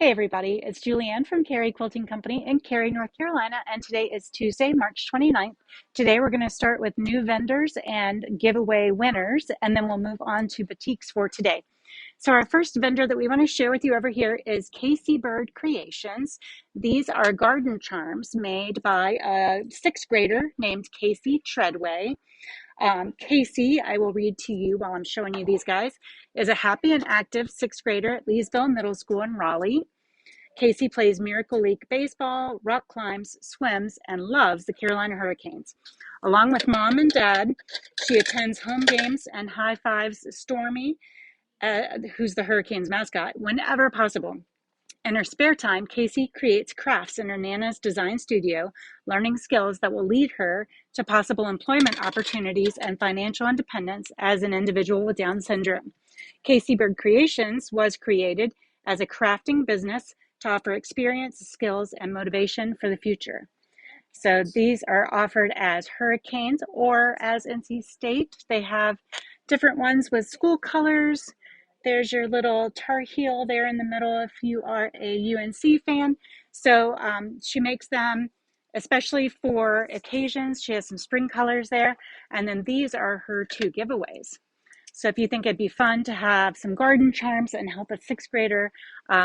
Hey everybody, it's Julianne from Cary Quilting Company in Cary, North Carolina, and today is Tuesday, March 29th. Today we're going to start with new vendors and giveaway winners, and then we'll move on to Batiks for today. So our first vendor that we want to share with you over here is Kaseybird Creations. These are garden charms made by a sixth grader named Casey Treadway. Casey, I will read to you while I'm showing you these guys, is a happy and active sixth grader at Leesville Middle School in Raleigh. Casey plays Miracle League baseball, rock climbs, swims, and loves the Carolina Hurricanes. Along with mom and dad, she attends home games and high fives Stormy, who's the Hurricanes mascot, whenever possible. In her spare time, Casey creates crafts in her Nana's design studio, learning skills that will lead her to possible employment opportunities and financial independence as an individual with Down syndrome. Kaseybird Creations was created as a crafting business to offer experience, skills, and motivation for the future. So these are offered as Hurricanes or as NC State. They have different ones with school colors. There's your little Tar Heel there in the middle if you are a UNC fan. So she makes them especially for occasions. She has some spring colors there. And then these are her two giveaways. So if you think it'd be fun to have some garden charms and help a sixth grader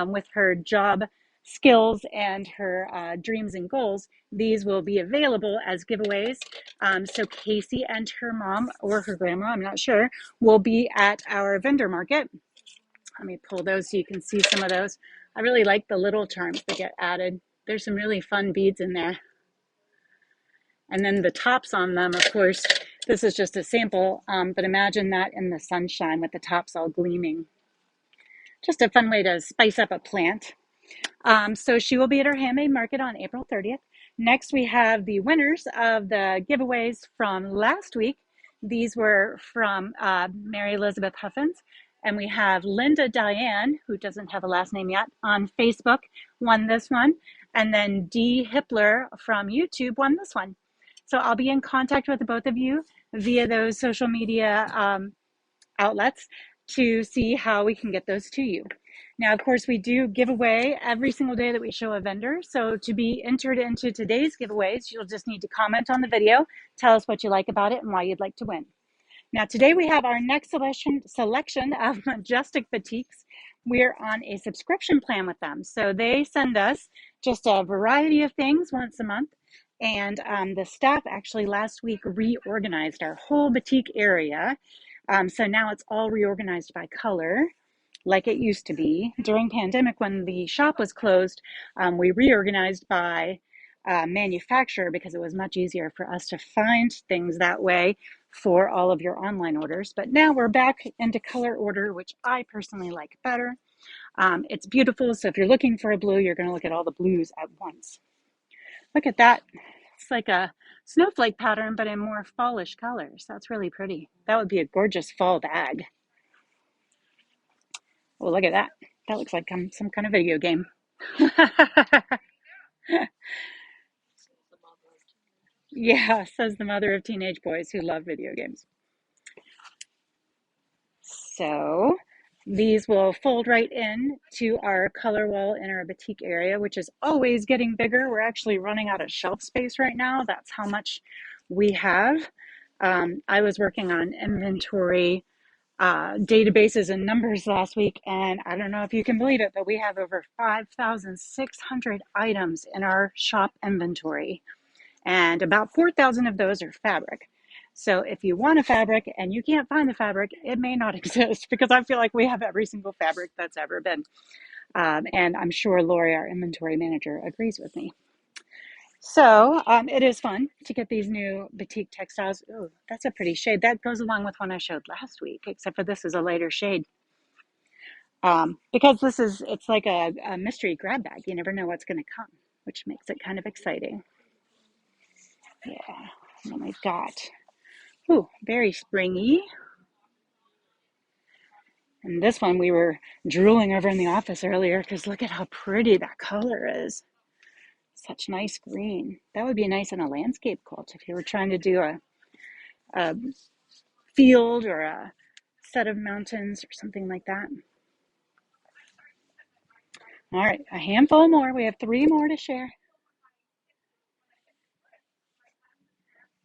with her job skills and her dreams and goals, these will be available as giveaways. So Casey and her mom or her grandma, I'm not sure, will be at our vendor market. Let me pull those so you can see some of those. I really like the little charms that get added. There's some really fun beads in there. And then the tops on them, of course, this is just a sample, but imagine that in the sunshine with the tops all gleaming. Just a fun way to spice up a plant. So she will be at our handmade market on April 30th. Next, we have the winners of the giveaways from last week. These were from Mary Elizabeth Huffines. And we have Linda Diane, who doesn't have a last name yet, on Facebook, won this one. And then Dee Hippler from YouTube won this one. So I'll be in contact with both of you via those social media outlets to see how we can get those to you. Now, of course, we do give away every single day that we show a vendor. So to be entered into today's giveaways, you'll just need to comment on the video, tell us what you like about it and why you'd like to win. Now, today we have our next selection of Majestic Batiks. We're on a subscription plan with them. So they send us just a variety of things once a month. And the staff actually last week reorganized our whole batik area. So now it's all reorganized by color, like it used to be. During pandemic, when the shop was closed, we reorganized by manufacturer because it was much easier for us to find things that way for all of your online orders. But now we're back into color order, which I personally like better. It's beautiful. So if you're looking for a blue, you're going to look at all the blues at once. Look at that. It's like a snowflake pattern, but in more fallish colors. That's really pretty. That would be a gorgeous fall bag. Oh, look at that. That looks like some kind of video game. Yeah, says the mother of teenage boys who love video games. So these will fold right in to our color wall in our batik area, which is always getting bigger. We're actually running out of shelf space right now. That's how much we have. I was working on inventory databases and numbers last week, and I don't know if you can believe it, but we have over 5,600 items in our shop inventory, and about 4,000 of those are fabric. So if you want a fabric and you can't find the fabric, it may not exist because I feel like we have every single fabric that's ever been. And I'm sure Lori, our inventory manager, agrees with me. So it is fun to get these new batik textiles. Oh, that's a pretty shade. That goes along with one I showed last week, except for this is a lighter shade. Because it's like a mystery grab bag. You never know what's going to come, which makes it kind of exciting. Yeah, and then we've got, very springy. And this one we were drooling over in the office earlier because look at how pretty that color is. Such nice green. That would be nice in a landscape quilt if you were trying to do a field or a set of mountains or something like that. All right, a handful more. We have three more to share.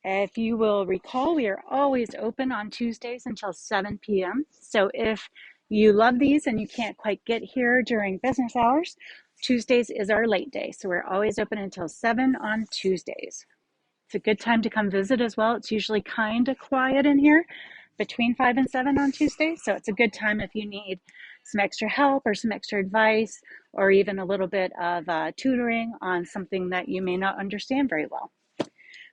If you will recall, we are always open on Tuesdays until 7 p.m. So if you love these and you can't quite get here during business hours, Tuesdays is our late day. So we're always open until 7 on Tuesdays. It's a good time to come visit as well. It's usually kind of quiet in here between 5 and 7 on Tuesdays. So it's a good time if you need some extra help or some extra advice or even a little bit of tutoring on something that you may not understand very well.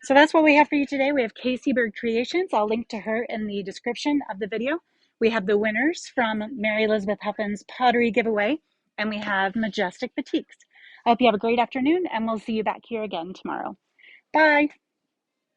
So that's what we have for you today. We have Kaseybird Creations. I'll link to her in the description of the video. We have the winners from Mary Elizabeth Huffines pottery giveaway, and we have Majestic Batiks. I hope you have a great afternoon, and we'll see you back here again tomorrow. Bye.